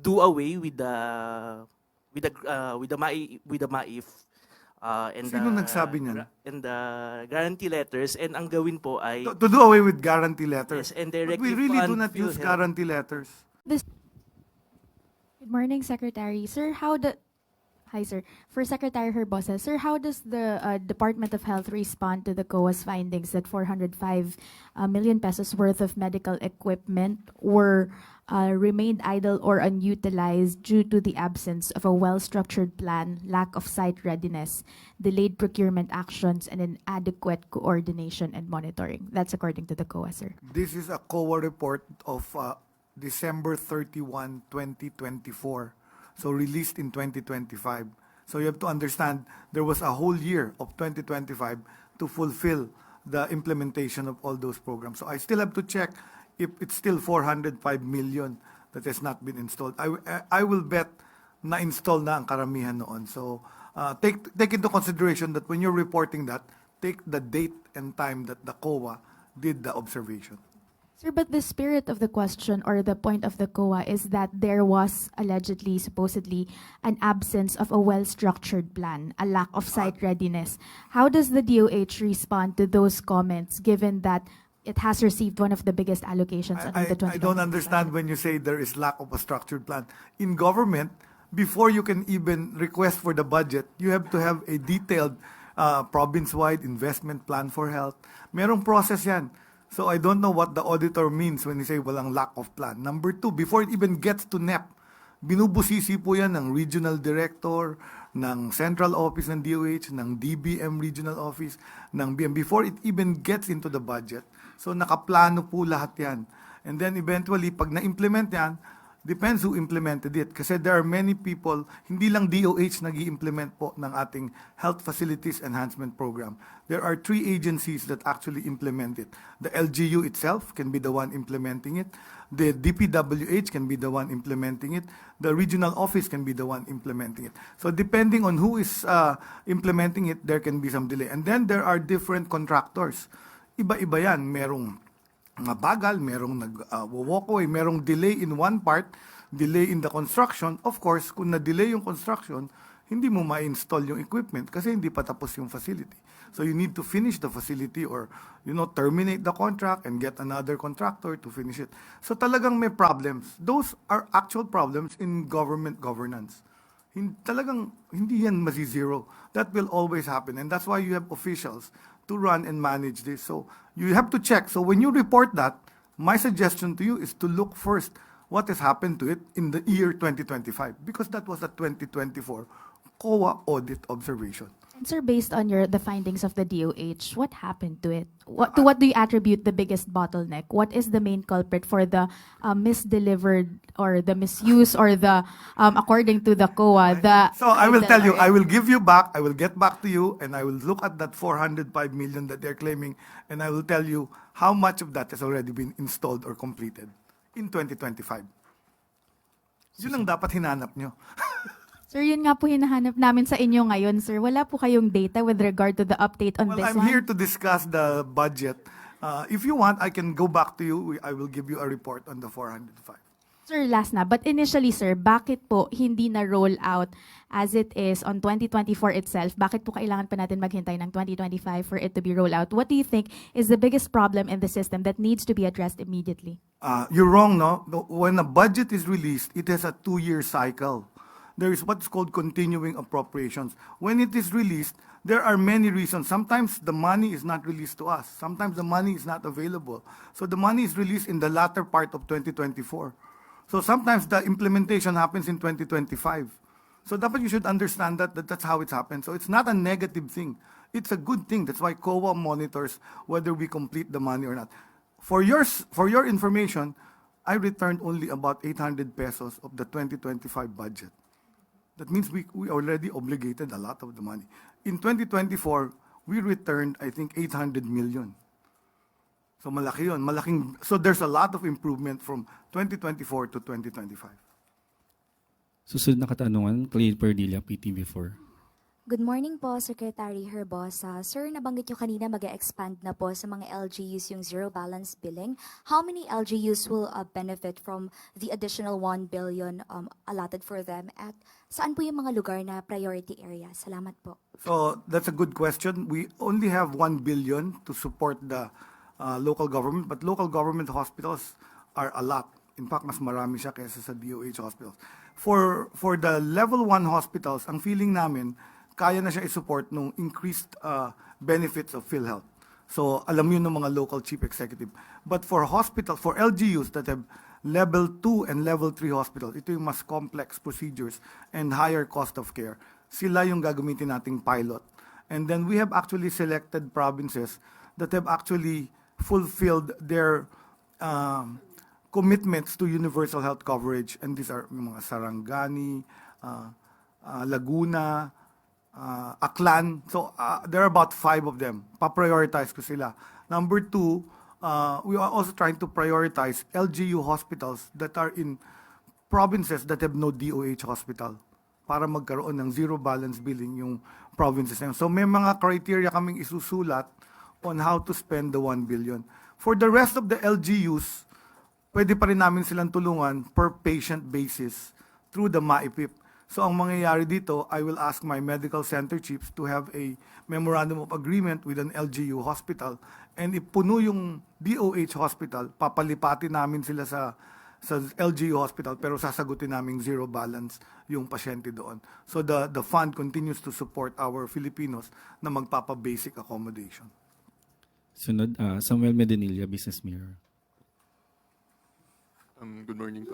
do away with the MAIF and Sino nagsabi niyan? and the guarantee letters, and ang gawin po ay To do away with guarantee letters. yes, and But directly we really do fund not use PhilHealth. guarantee letters. Good morning, Secretary. Sir, Hi, sir. For Secretary Herbosa, sir, how does the Department of Health respond to the COA's findings that 405 million pesos worth of medical equipment were remained idle or unutilized due to the absence of a well-structured plan, lack of site readiness, delayed procurement actions, and inadequate coordination and monitoring? That's according to the COA, sir. This is a COA report of December 31, 2024. So released in 2025. So you have to understand there was a whole year of 2025 to fulfill the implementation of all those programs. So I still have to check if it's still 405 million that has not been installed. I will bet na install na ang karamihan noon. So take into consideration that when you're reporting that, take the date and time that the COA did the observation. Sir, but the spirit of the question or the point of the COA is that there was allegedly, supposedly, an absence of a well-structured plan, a lack of site readiness. How does the DOH respond to those comments, given that it has received one of the biggest allocations under the 2025? I don't understand when you say there is lack of a structured plan. In government, before you can even request for the budget, you have to have a detailed province-wide investment plan for health. Merong process yan. So I don't know what the auditor means when he say walang lack of plan. Number two, before it even gets to NEP, binubusisi po yan ng regional director, ng central office ng DOH, ng DBM regional office, ng BM, before it even gets into the budget. So nakaplano po lahat yan. And then eventually, pag na-implement yan, depends who implemented it. Kasi there are many people, hindi lang DOH nag-i-implement po ng ating Health Facilities Enhancement Program. There are 3 agencies that actually implement it. The LGU itself can be the one implementing it. The DPWH can be the one implementing it. The regional office can be the one implementing it. So depending on who is implementing it, there can be some delay. And then there are different contractors. Iba-iba yan. Merong mabagal, merong nag-walk away, merong delay in one part, delay in the construction. Of course, kung na-delay yung construction, hindi mo ma-install yung equipment kasi hindi pa tapos yung facility. So you need to finish the facility or, terminate the contract and get another contractor to finish it. So talagang may problems. Those are actual problems in government governance. Talagang hindi yan masi-zero. That will always happen. And that's why you have officials to run and manage this. So you have to check. So when you report that, my suggestion to you is to look first what has happened to it in the year 2025 because that was a 2024 COA audit observation. And sir, based on the findings of the DOH, what happened to it? What do you attribute the biggest bottleneck? What is the main culprit for the misdelivered or the misuse or the according to the COA? So I will tell you, I will give you back, I will get back to you, and I will look at that 405 million that they're claiming, and I will tell you how much of that has already been installed or completed in 2025. Yun ang dapat hinanap nyo. Sir, yun nga po hinahanap namin sa inyo ngayon, sir. Wala po kayong data with regard to the update on Well, this I'm one? here to discuss the budget. If you want, I can go back to you. I will give you a report on the 405. Sir, last na. But initially, sir, bakit po hindi na-roll out as it is on 2024 itself? Bakit po kailangan pa natin maghintay ng 2025 for it to be rolled out? What do you think is the biggest problem in the system that needs to be addressed immediately? You're wrong, no? When a budget is released, it has a 2-year cycle. There is what's called continuing appropriations. When it is released, there are many reasons. Sometimes the money is not released to us. Sometimes the money is not available. So the money is released in the latter part of 2024. So sometimes the implementation happens in 2025. So dapat you should understand that that's how it's happened. So it's not a negative thing. It's a good thing. That's why COA monitors whether we complete the money or not. For your information, I returned only about 800 pesos of the 2025 budget. That means we already obligated a lot of the money. In 2024, we returned, I think, 800 million. So malaki yun. So there's a lot of improvement from 2024 to 2025. Susunod na katanungan, Clay Perdilla, PTV4. Good morning po, Secretary Herbosa. Sir, nabanggit nyo kanina mag-expand na po sa mga LGUs yung zero balance billing. How many LGUs will benefit from the additional 1 billion allotted for them? At saan po yung mga lugar na priority area? Salamat po. So that's a good question. We only have 1 billion to support the local government, but local government hospitals are a lot. In fact, mas marami siya kaysa sa DOH hospitals. For the level 1 hospitals, ang feeling namin, kaya na siya i-support nung increased benefits of PhilHealth. So alam yun ng mga local chief executive. But for LGUs that have level 2 and level 3 hospitals, ito yung mas complex procedures and higher cost of care. Sila yung gagamitin nating pilot. And then we have actually selected provinces that have actually fulfilled their commitments to universal health coverage. And these are yung mga Sarangani, Laguna, Aklan. So there are about 5 of them. Pa-prioritize ko sila. Number 2, we are also trying to prioritize LGU hospitals that are in provinces that have no DOH hospital para magkaroon ng zero balance billing yung provinces na yun. So may mga criteria kaming isusulat on how to spend the 1 billion. For the rest of the LGUs, pwede pa rin namin silang tulungan per patient basis through the MAIPIP. So ang mangyayari dito, I will ask my medical center chiefs to have a memorandum of agreement with an LGU hospital, and if puno yung DOH hospital, papalipatin namin sila sa LGU hospital, pero sasagutin namin zero balance yung pasyente doon. So the fund continues to support our Filipinos na magpapa-basic accommodation. Sunod, Samuel Medinilla, Business Mirror. Good morning po.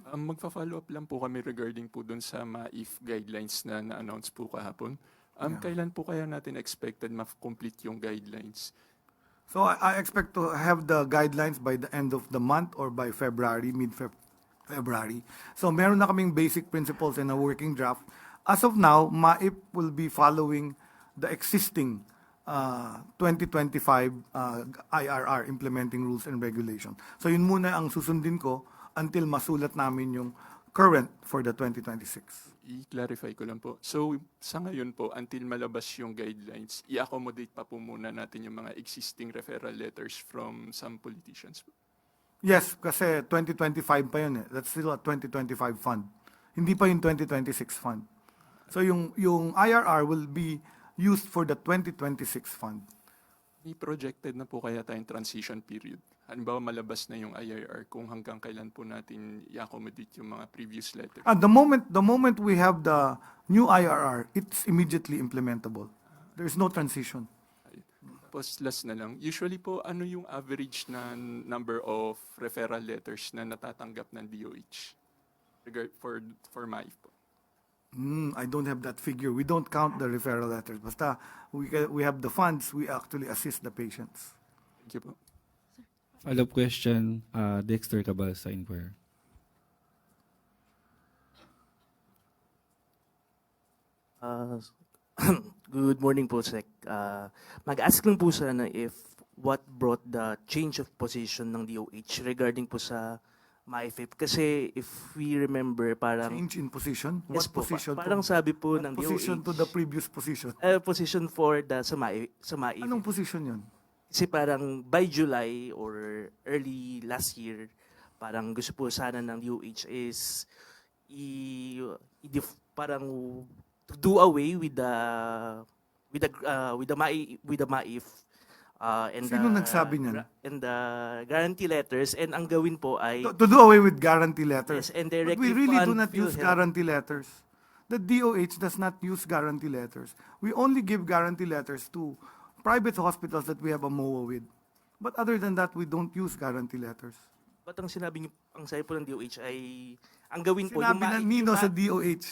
Magfa-follow up lang po kami regarding po dun sa MAIF guidelines na na-announce po kahapon. Kailan po kaya natin expected ma-complete yung guidelines? So I expect to have the guidelines by the end of the month or by February, mid-February. So meron na kaming basic principles and a working draft. As of now, MAIP will be following the existing 2025 IRR, implementing rules and regulation. So yun muna ang susundin ko until masulat namin yung current for the 2026. I-clarify ko lang po. So sa ngayon po, until malabas yung guidelines, i-accommodate pa po muna natin yung mga existing referral letters from some politicians po. Yes, kasi 2025 pa yun eh. That's still a 2025 fund. Hindi pa yung 2026 fund. So yung IRR will be used for the 2026 fund. May projected na po kaya tayong transition period? Halimbawa malabas na yung IRR kung hanggang kailan po natin i-accommodate yung mga previous letters? The moment we have the new IRR, it's immediately implementable. There's no transition. Tapos last na lang, usually po ano yung average na number of referral letters na natatanggap ng DOH for MAIF po? I don't have that figure. We don't count the referral letters. Basta we have the funds, we actually assist the patients. Thank you po. Follow-up question, Dexter Cabal sa Inquirer. Good morning po, Sec. Mag-ask lang po sana if what brought the change of position ng DOH regarding po sa MAIFIP. Kasi if we remember, parang... Change in position? Yes What po, position? parang sabi po What ng position DOH. to the previous position? Position for the sa MAIFIP. Anong position yun? Kasi parang by July or early last year, parang gusto po sana ng DOH is parang to do away with the MAIF and Sino nagsabi niyan? And the guarantee letters, and ang gawin po ay To do away with guarantee letters. yes, and But directly we really do fund not use PhilHealth. guarantee letters. The DOH does not use guarantee letters. We only give guarantee letters to private hospitals that we have a MOA with. But other than that, we don't use guarantee letters. But ang sinabi niyo, ang sabi po ng DOH ay ang gawin po Sinabi na Nino sa MAIF. DOH.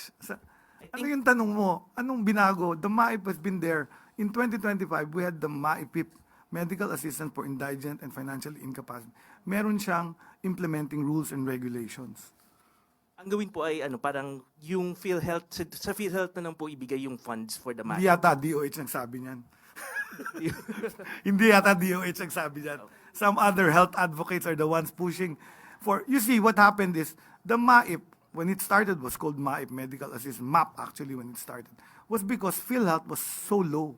Ano yung tanong mo? Anong binago? The MAIP has been there. In 2025, we had the MAIPIP, Medical Assistance for Indigent and Financially Incapacitated. Meron siyang implementing rules and regulations. Ang gawin po ay parang yung PhilHealth, sa PhilHealth na lang po ibigay yung funds for the Hindi MAIF. yata DOH nagsabi niyan. Hindi yata DOH nagsabi niyan. Some other health advocates are the ones pushing for... You see, what happened is, the MAIP when it started, was called MAIP, Medical Assistance, MAP actually when it started, was because PhilHealth was so low.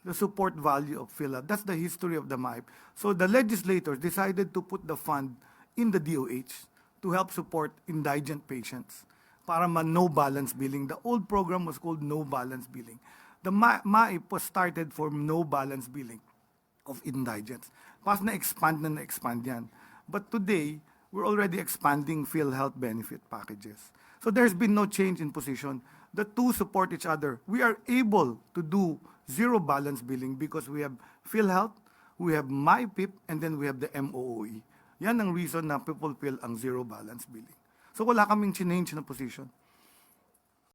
The support value of PhilHealth. That's the history of the MAIP. So the legislators decided to put the fund in the DOH to help support indigent patients para no balance billing. The old program was called no balance billing. The MAIP was started for no balance billing of indigents. Pas na-expand yan. But today, we're already expanding PhilHealth benefit packages. So there's been no change in position. The two support each other. We are able to do zero balance billing because we have PhilHealth, we have MyPIP, and then we have the MOOE. Yan ang reason na people feel ang zero balance billing. So wala kaming change na position.